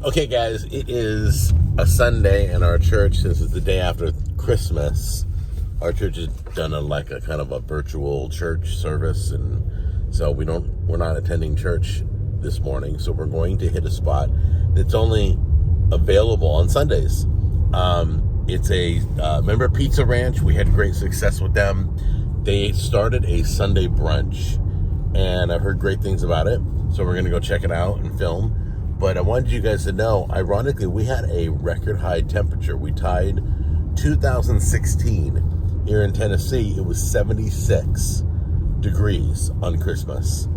Okay, guys, it is a Sunday in our church. This is the day after Christmas. Our church has done a kind of a virtual church service, and so we're not attending church this morning. So we're going to hit a spot that's only available on Sundays. It's remember Pizza Ranch? We had great success with them. They started a Sunday brunch, and I've heard great things about it. So we're going to go check it out and film. But I wanted you guys to know, ironically, we had a record high temperature. We tied 2016 here in Tennessee. It was 76 degrees on Christmas.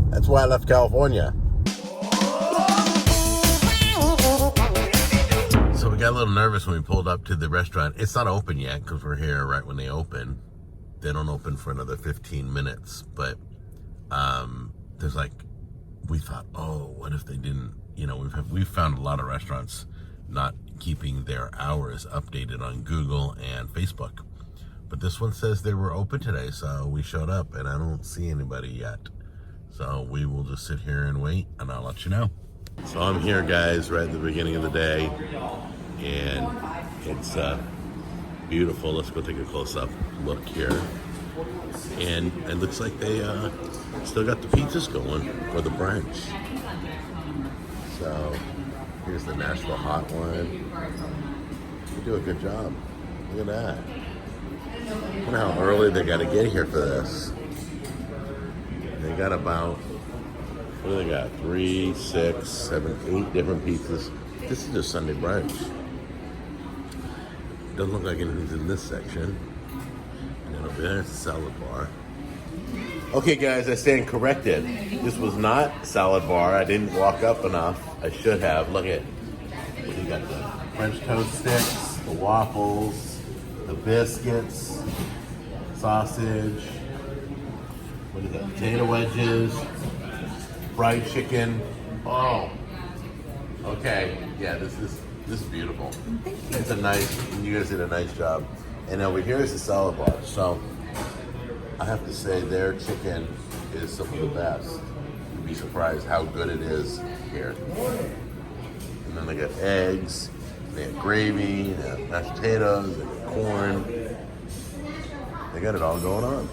That's why I left California. So we got a little nervous when we pulled up to the restaurant. It's not open yet because we're here right when they open. They don't open for another 15 minutes. But we thought, oh, what if they didn't? We've found a lot of restaurants not keeping their hours updated on Google and Facebook. But this one says they were open today, so we showed up, and I don't see anybody yet. So we will just sit here and wait, and I'll let you know. So I'm here, guys, right at the beginning of the day, and it's beautiful. Let's go take a close-up look here. And it looks like they still got the pizzas going for the brunch. So here's the Nashville hot one. They do a good job. Look at that. Look at how early they got to get here for this. They got about, what do they got? 3, 6, 7, 8 different pizzas. This is just Sunday brunch. Doesn't look like anything's in this section. And then over there, it's a salad bar. Okay, guys, I stand corrected. This was not salad bar. I didn't walk up enough. I should have. Look at, you got the French toast sticks, the waffles, the biscuits, sausage. What is that? Potato wedges, fried chicken. Oh, okay. Yeah, this is beautiful. It's a nice. You guys did a nice job. And over here is the salad bar. So I have to say their chicken is some of the best. You'd be surprised how good it is here. And then they got eggs, they have gravy, they have mashed potatoes, they have corn. They got it all going on.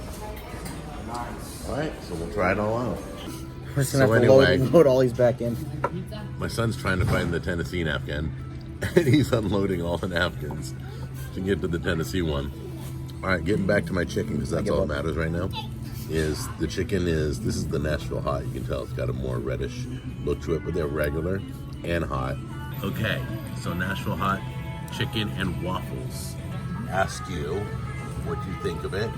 All right, so we'll try it all out. We're just gonna have to load all these back in. My son's trying to find the Tennessee napkin, and he's unloading all the napkins to get to the Tennessee one. All right, getting back to my chicken, because that's all that matters right now, is the chicken this is the Nashville hot. You can tell it's got a more reddish look to it, but they're regular and hot. Okay, so Nashville hot chicken and waffles. Ask you what you think of it.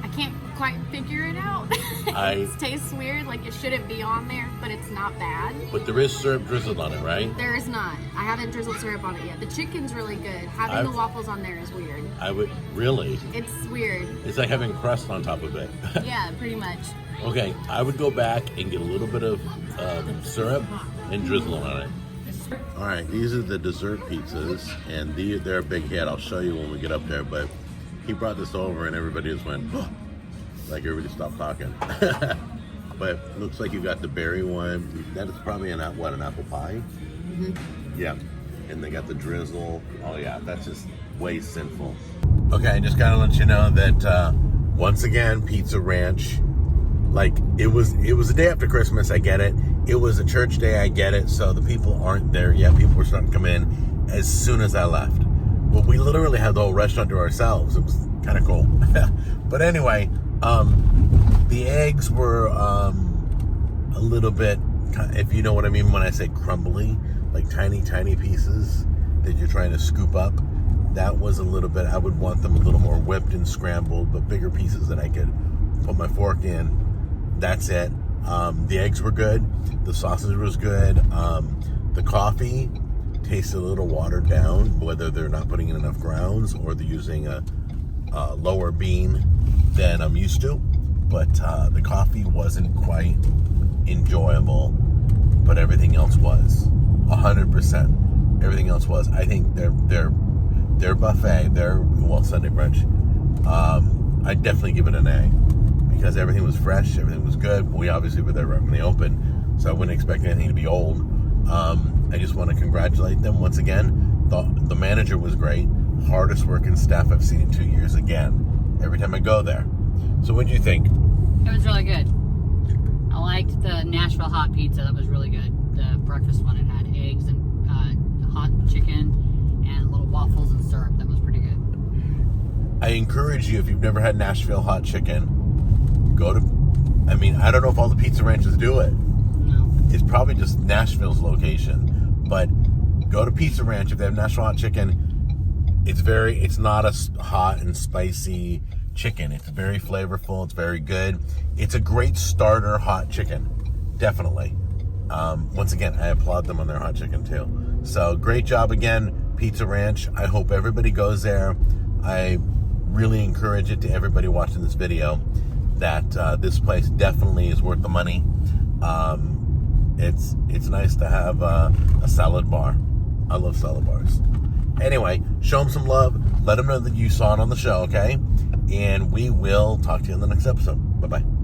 I can't quite figure it out. It tastes weird, like it shouldn't be on there, but it's not bad. But there is syrup drizzled on it, right? There is not. I haven't drizzled syrup on it yet. The chicken's really good. Having the waffles on there is weird. Really? It's weird. It's like having crust on top of it. Yeah, pretty much. Okay, I would go back and get a little bit of syrup and drizzle on it. All right, these are the dessert pizzas, and they're a big hit. I'll show you when we get up there, but he brought this over and everybody just went, oh, like everybody stopped talking. But it looks like you got the berry one. That is probably an apple pie? Mm-hmm. Yeah, and they got the drizzle. Oh yeah, that's just way sinful. Okay, I just gotta let you know that once again, Pizza Ranch, like it was the day after Christmas, I get it. It was a church day, I get it. So the people aren't there yet. People were starting to come in as soon as I left. But we literally had the whole restaurant to ourselves. It was kind of cool. But anyway, the eggs were a little bit, if you know what I mean when I say crumbly, like tiny, tiny pieces that you're trying to scoop up. That was a little bit, I would want them a little more whipped and scrambled, but bigger pieces that I could put my fork in. That's it. The eggs were good. The sausage was good. The coffee tasted a little watered down, whether they're not putting in enough grounds or they're using a lower bean than I'm used to. But the coffee wasn't quite enjoyable, but everything else was 100%. Everything else was. I think their buffet, Sunday brunch, I'd definitely give it an A, because everything was fresh, everything was good. We obviously were there right when they opened, so I wouldn't expect anything to be old. I just want to congratulate them once again. The manager was great. Hardest working staff I've seen in 2 years again. Every time I go there. So what do you think? It was really good. I liked the Nashville hot pizza. That was really good. The breakfast one, it had eggs and hot chicken and little waffles and syrup. That was pretty good. I encourage you, if you've never had Nashville hot chicken, go to, I mean, I don't know if all the pizza ranches do it. No. It's probably just Nashville's location. But go to Pizza Ranch if they have Nashville hot chicken. It's not a hot and spicy chicken. It's very flavorful. It's very good. It's a great starter hot chicken. Definitely. Once again, I applaud them on their hot chicken too. So great job again, Pizza Ranch. I hope everybody goes there. I really encourage it to everybody watching this video that this place definitely is worth the money. It's nice to have a salad bar. I love salad bars. Anyway, show them some love. Let them know that you saw it on the show, okay? And we will talk to you in the next episode. Bye-bye.